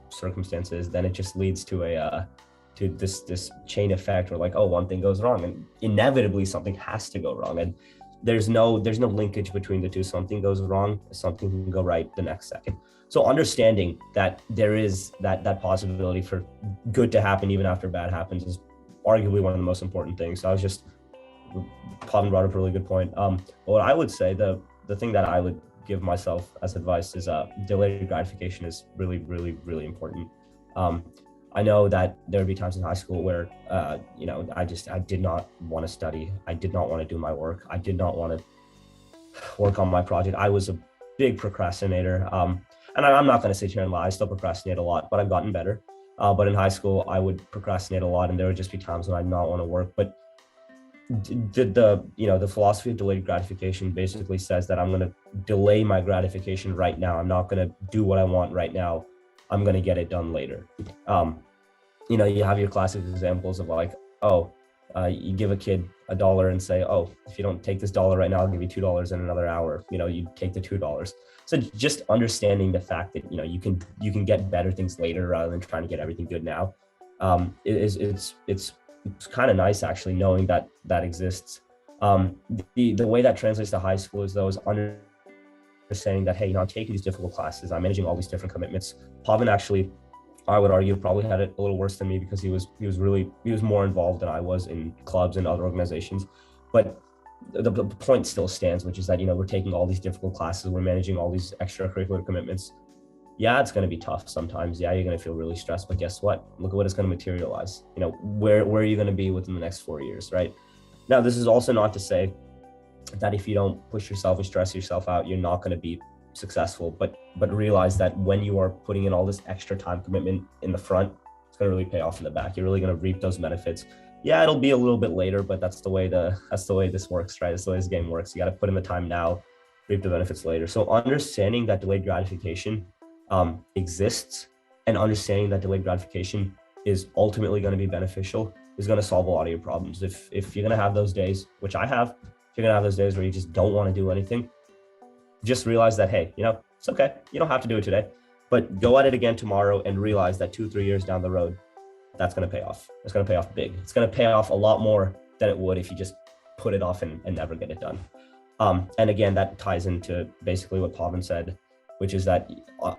circumstances, then it just leads to to this chain effect where like, oh, one thing goes wrong and inevitably something has to go wrong, and there's no linkage between the two. Something goes wrong, something can go right the next second. So understanding that there is that possibility for good to happen even after bad happens is arguably one of the most important things. So Pavan brought up a really good point. What I would say, the thing that I would give myself as advice is delayed gratification is really, really, really important. I know that there would be times in high school where, I did not want to study. I did not want to do my work. I did not want to work on my project. I was a big procrastinator. And I'm not going to sit here and lie. I still procrastinate a lot, but I've gotten better. But in high school, I would procrastinate a lot, and there would just be times when I did not want to work. But the philosophy of delayed gratification basically says that I'm going to delay my gratification right now. I'm not going to do what I want right now. I'm going to get it done later. You have your classic examples of like, you give a kid $1 and say, if you don't take this $1 right now, I'll give you $2 in another hour. You take the $2. So just understanding the fact that, you can get better things later rather than trying to get everything good now. It's kind of nice actually knowing that exists. The way that translates to high school is those understanding that, hey, I'm taking these difficult classes, I'm managing all these different commitments. Pavan actually, I would argue, probably had it a little worse than me because he was more involved than I was in clubs and other organizations. But the point still stands, which is that, we're taking all these difficult classes, we're managing all these extracurricular commitments. Yeah, it's going to be tough sometimes. Yeah, you're going to feel really stressed, but guess what? Look at what it's going to materialize. Where are you going to be within the next 4 years, right? Now, this is also not to say that if you don't push yourself and stress yourself out, you're not going to be successful, but realize that when you are putting in all this extra time commitment in the front, it's going to really pay off in the back. You're really going to reap those benefits. Yeah, it'll be a little bit later, but that's the way this works, right? That's the way this game works. You got to put in the time now, reap the benefits later. So understanding that delayed gratification exists, and understanding that delayed gratification is ultimately going to be beneficial is going to solve a lot of your problems. If you're going to have those days, which I have, if you're going to have those days where you just don't want to do anything, just realize that, hey, it's okay. You don't have to do it today, but go at it again tomorrow and realize that 2-3 years down the road, that's going to pay off. It's going to pay off big. It's going to pay off a lot more than it would if you just put it off and never get it done. And again, that ties into basically what Pavan said, which is that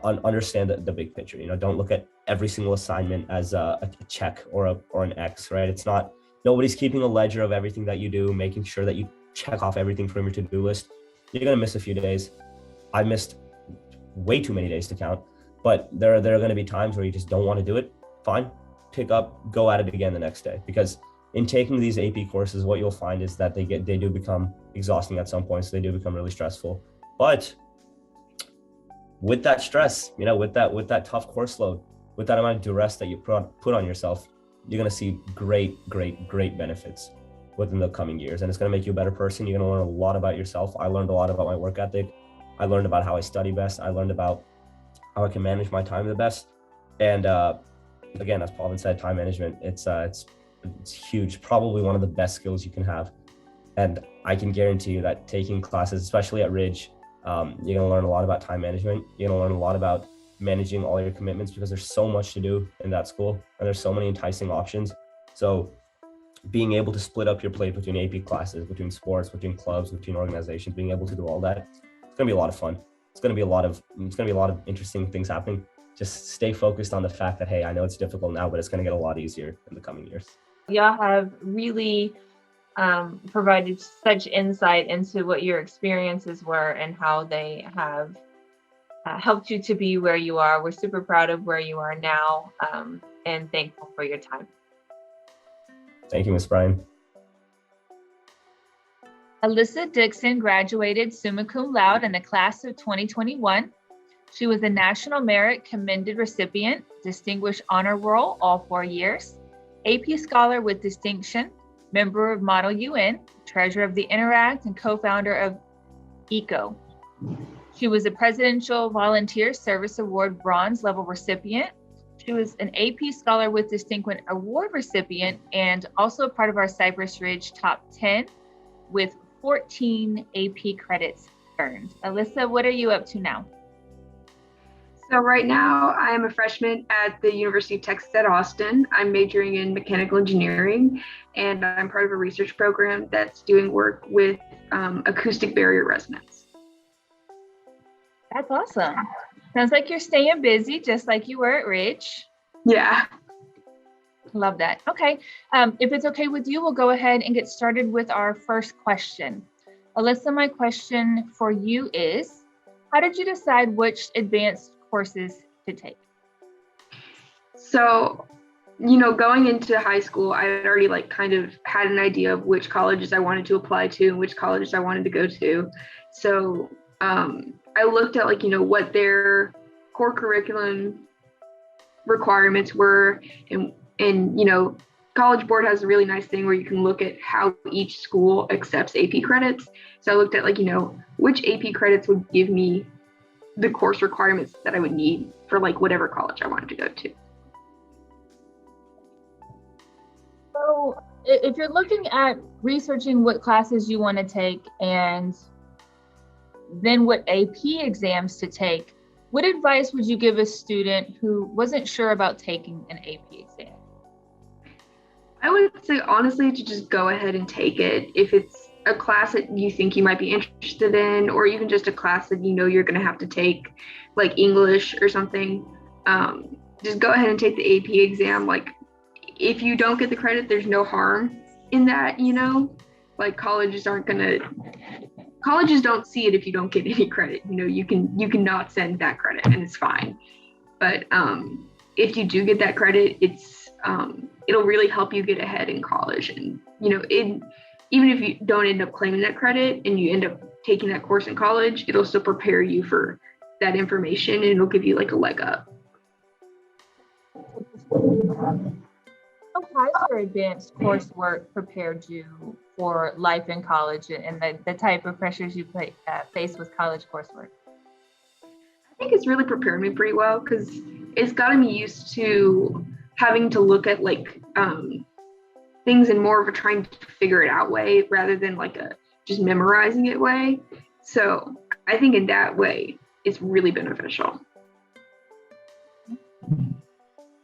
understand the big picture. Don't look at every single assignment as a check or an X, right? It's not, nobody's keeping a ledger of everything that you do, making sure that you check off everything from your to-do list. You're going to miss a few days. I missed way too many days to count, but there are going to be times where you just don't want to do it. Fine, pick up, go at it again the next day. Because in taking these AP courses, what you'll find is that they do become exhausting at some points. They do become really stressful. But with that stress, with that tough course load, with that amount of duress that you put on yourself, you're going to see great benefits within the coming years. And it's going to make you a better person. You're going to learn a lot about yourself. I learned a lot about my work ethic. I learned about how I study best. I learned about how I can manage my time the best. And again, as Pavan said, time management, it's huge, probably one of the best skills you can have. And I can guarantee you that taking classes, especially at Ridge, you're going to learn a lot about time management. You're going to learn a lot about managing all your commitments, because there's so much to do in that school and there's so many enticing options. So being able to split up your plate between AP classes, between sports, between clubs, between organizations, being able to do all that, it's going to be a lot of fun. It's going to be a lot of interesting things happening. Just stay focused on the fact that, hey, I know it's difficult now, but it's going to get a lot easier in the coming years. Y'all have really provided such insight into what your experiences were and how they have helped you to be where you are. We're super proud of where you are now, and thankful for your time. Thank you, Ms. Bryan. Alyssa Dixon graduated summa cum laude in the class of 2021. She was a National Merit Commended recipient, Distinguished Honor Roll all 4 years, AP Scholar with Distinction, member of Model UN, treasurer of the Interact, and co-founder of ECO. She was a Presidential Volunteer Service Award Bronze Level recipient. She was an AP Scholar with Distinction Award recipient and also a part of our Cypress Ridge Top 10 with 14 AP credits earned. Alyssa, what are you up to now? So right now I am a freshman at the University of Texas at Austin. I'm majoring in mechanical engineering, and I'm part of a research program that's doing work with acoustic barrier resonance. That's awesome. Sounds like you're staying busy, just like you were at Ridge. Yeah. Love that. Okay. If it's okay with you, we'll go ahead and get started with our first question. Alyssa, my question for you is, how did you decide which advanced courses to take? So going into high school, I had already like kind of had an idea of which colleges I wanted to apply to and which colleges I wanted to go to. So I looked at like, what their core curriculum requirements were, and College Board has a really nice thing where you can look at how each school accepts AP credits. So I looked at like, which AP credits would give me the course requirements that I would need for like whatever college I wanted to go to. So if you're looking at researching what classes you want to take and then what AP exams to take, what advice would you give a student who wasn't sure about taking an AP exam? I would say honestly to just go ahead and take it. If it's a class that you think you might be interested in, or even just a class that you're going to have to take, like English or something, just go ahead and take the AP exam. Like, if you don't get the credit, there's no harm in that, like colleges don't see it if you don't get any credit. You can not send that credit and it's fine. But if you do get that credit, it'll really help you get ahead in college. And even if you don't end up claiming that credit and you end up taking that course in college, it'll still prepare you for that information and it'll give you like a leg up. How has your advanced coursework prepared you for life in college and the type of pressures you face with college coursework? I think it's really prepared me pretty well because it's gotten me used to having to look at like things in more of a trying to figure it out way rather than like a just memorizing it way. So I think in that way, it's really beneficial.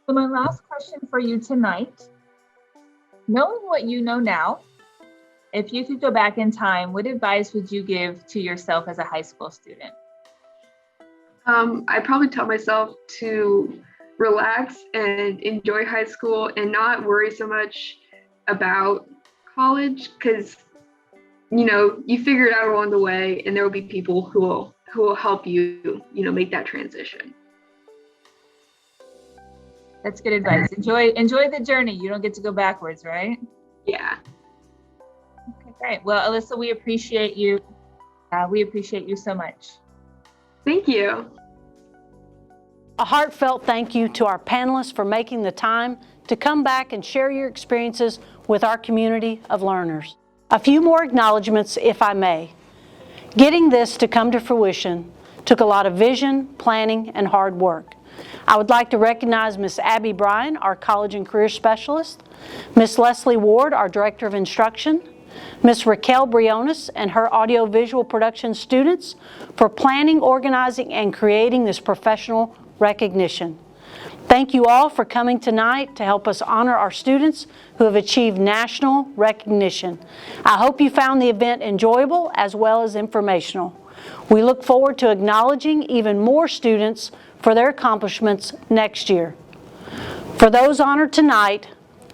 So my last question for you tonight, knowing what you know now, if you could go back in time, what advice would you give to yourself as a high school student? I probably tell myself to relax and enjoy high school and not worry so much about college because, you figure it out along the way and there will be people who will help you, make that transition. That's good advice. Enjoy the journey. You don't get to go backwards, right? Yeah. Okay, great. Well, Alyssa, we appreciate you. We appreciate you so much. Thank you. A heartfelt thank you to our panelists for making the time to come back and share your experiences with our community of learners. A few more acknowledgments, if I may. Getting this to come to fruition took a lot of vision, planning, and hard work. I would like to recognize Ms. Abby Bryan, our College and Career Specialist, Ms. Leslie Ward, our Director of Instruction, Ms. Raquel Briones and her audiovisual production students for planning, organizing, and creating this professional recognition. Thank you all for coming tonight to help us honor our students who have achieved national recognition. I hope you found the event enjoyable as well as informational. We look forward to acknowledging even more students for their accomplishments next year. For those honored tonight,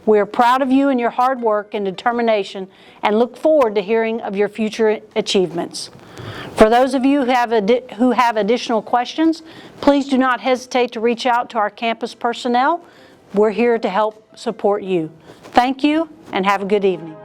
we are proud of you and your hard work and determination and look forward to hearing of your future achievements. For those of you who have additional questions, please do not hesitate to reach out to our campus personnel. We're here to help support you. Thank you and have a good evening.